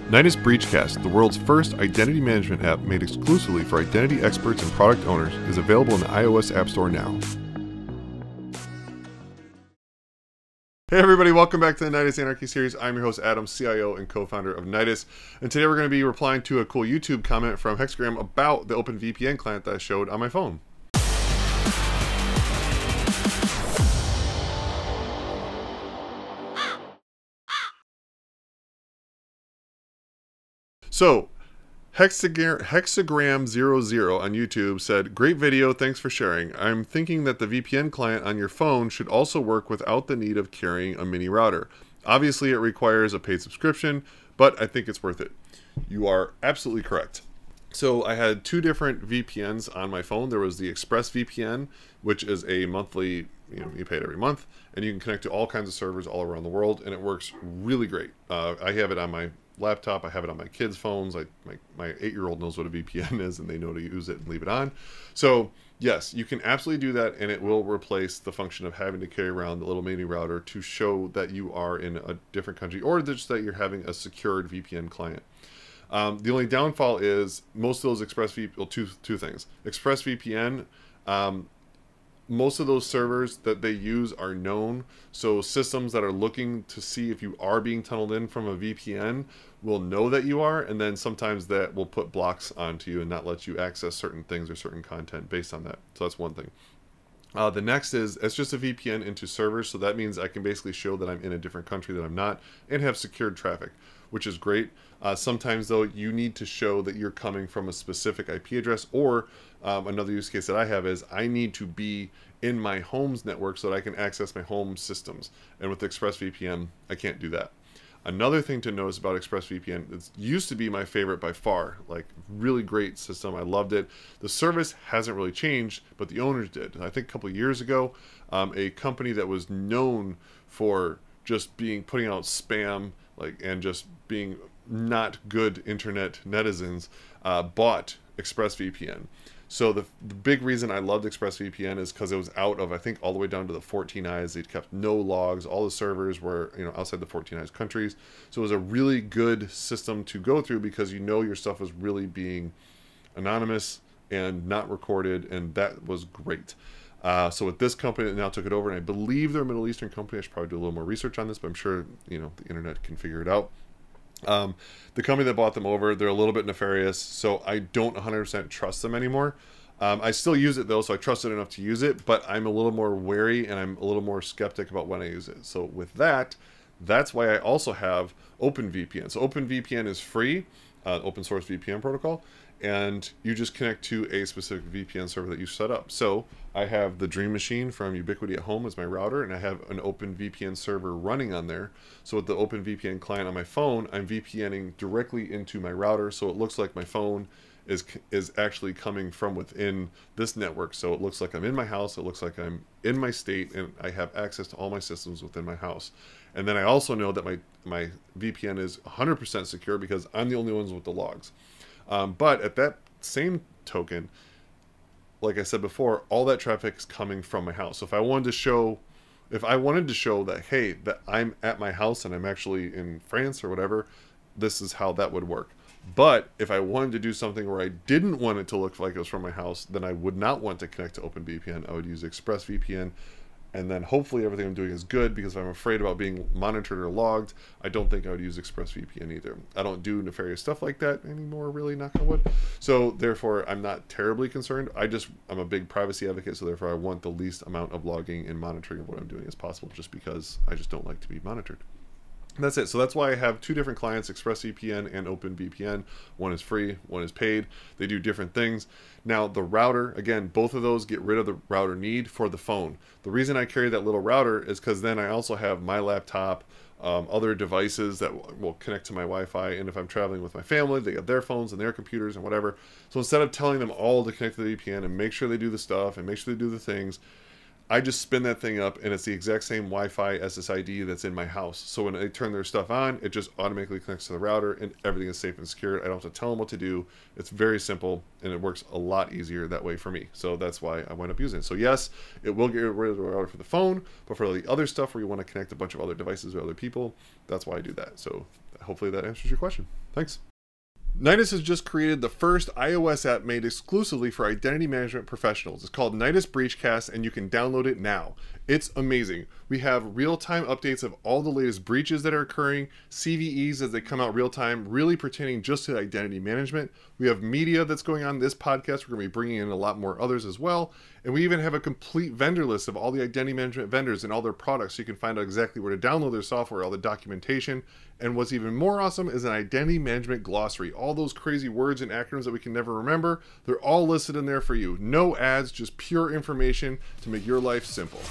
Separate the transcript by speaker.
Speaker 1: Nidus Breachcast, the world's first identity management app made exclusively for identity experts and product owners, is available in the iOS App Store now. Hey everybody, welcome back to the Nidus Anarchy series. I'm your host Adam, CIO and co-founder of Nidus, and today we're going to be replying to a cool YouTube comment from Hexagram about the OpenVPN client that I showed on my phone. So, Hexagram00 on YouTube said, "Great video, thanks for sharing. I'm thinking that the VPN client on your phone should also work without the need of carrying a mini router. Obviously, it requires a paid subscription, but I think it's worth it." You are absolutely correct. So I had two different VPNs on my phone. There was the ExpressVPN, which is a monthly, you pay it every month, and you can connect to all kinds of servers all around the world, and it works really great. I have it on my laptop, I have it on my kids' phones. My 8-year-old knows what a VPN is, and they know to use it and leave it on. So yes, you can absolutely do that, and it will replace the function of having to carry around the little mini router to show that you are in a different country, or just that you're having a secured VPN client. The only downfall is most of those two things. ExpressVPN, most of those servers that they use are known, so systems that are looking to see if you are being tunneled in from a VPN will know that you are, and then sometimes that will put blocks onto you and not let you access certain things or certain content based on that. So that's one thing. The next is, it's just a VPN into servers, so that means I can basically show that I'm in a different country that I'm not and have secured traffic, which is great. Sometimes though, you need to show that you're coming from a specific IP address, or another use case that I have is I need to be in my home's network so that I can access my home systems. And with ExpressVPN, I can't do that. Another thing to notice about ExpressVPN, it used to be my favorite by far, like really great system. I loved it. The service hasn't really changed, but the owners did. I think a couple of years ago, a company that was known for just putting out spam, and just being not good internet netizens, bought ExpressVPN. So the big reason I loved ExpressVPN is because it was out of, I think, all the way down to the 14 eyes. They'd kept no logs. All the servers were, outside the 14 eyes countries. So it was a really good system to go through because your stuff was really being anonymous and not recorded, and that was great. So with this company that now took it over, and I believe they're a Middle Eastern company. I should probably do a little more research on this, but I'm sure, the internet can figure it out. The company that bought them over, they're a little bit nefarious, so I don't 100% trust them anymore. I still use it though, so I trust it enough to use it, but I'm a little more wary and I'm a little more skeptic about when I use it. So with that, that's why I also have OpenVPN. So OpenVPN is free, open source VPN protocol, and you just connect to a specific VPN server that you set up. So I have the Dream Machine from Ubiquiti at home as my router, and I have an OpenVPN server running on there. So with the OpenVPN client on my phone, I'm VPNing directly into my router, so it looks like my phone is actually coming from within this network. So it looks like I'm in my house, it looks like I'm in my state, and I have access to all my systems within my house. And then I also know that my VPN is 100% secure because I'm the only ones with the logs. But at that same token, like I said before, all that traffic is coming from my house. So if I wanted to show that, hey, that I'm at my house and I'm actually in France or whatever, this is how that would work. But if I wanted to do something where I didn't want it to look like it was from my house, then I would not want to connect to OpenVPN. I would use ExpressVPN. And then hopefully everything I'm doing is good, because if I'm afraid about being monitored or logged, I don't think I would use ExpressVPN either. I don't do nefarious stuff like that anymore, really, knock on wood. So therefore, I'm not terribly concerned. I'm a big privacy advocate, so therefore I want the least amount of logging and monitoring of what I'm doing as possible, just because I just don't like to be monitored. And that's it. So that's why I have two different clients, ExpressVPN and OpenVPN. One is free, one is paid. They do different things. Now the router, again, both of those get rid of the router need for the phone. The reason I carry that little router is because then I also have my laptop, other devices that will connect to my Wi-Fi, and if I'm traveling with my family, they have their phones and their computers and whatever. So instead of telling them all to connect to the VPN and make sure they do the stuff and make sure they do the things, I just spin that thing up, and it's the exact same Wi-Fi SSID that's in my house. So when they turn their stuff on, it just automatically connects to the router, and everything is safe and secure. I don't have to tell them what to do. It's very simple, and it works a lot easier that way for me. So that's why I wind up using it. So yes, it will get rid of the router for the phone, but for the other stuff where you want to connect a bunch of other devices or other people, that's why I do that. So hopefully that answers your question. Thanks. Nidus has just created the first iOS app made exclusively for identity management professionals. It's called Nidus Breachcast, and you can download it now. It's amazing. We have real-time updates of all the latest breaches that are occurring, CVEs as they come out real-time, really pertaining just to identity management. We have media that's going on this podcast. We're going to be bringing in a lot more others as well. And we even have a complete vendor list of all the identity management vendors and all their products, so you can find out exactly where to download their software, all the documentation. And what's even more awesome is an identity management glossary. All those crazy words and acronyms that we can never remember, they're all listed in there for you. No ads, just pure information to make your life simple.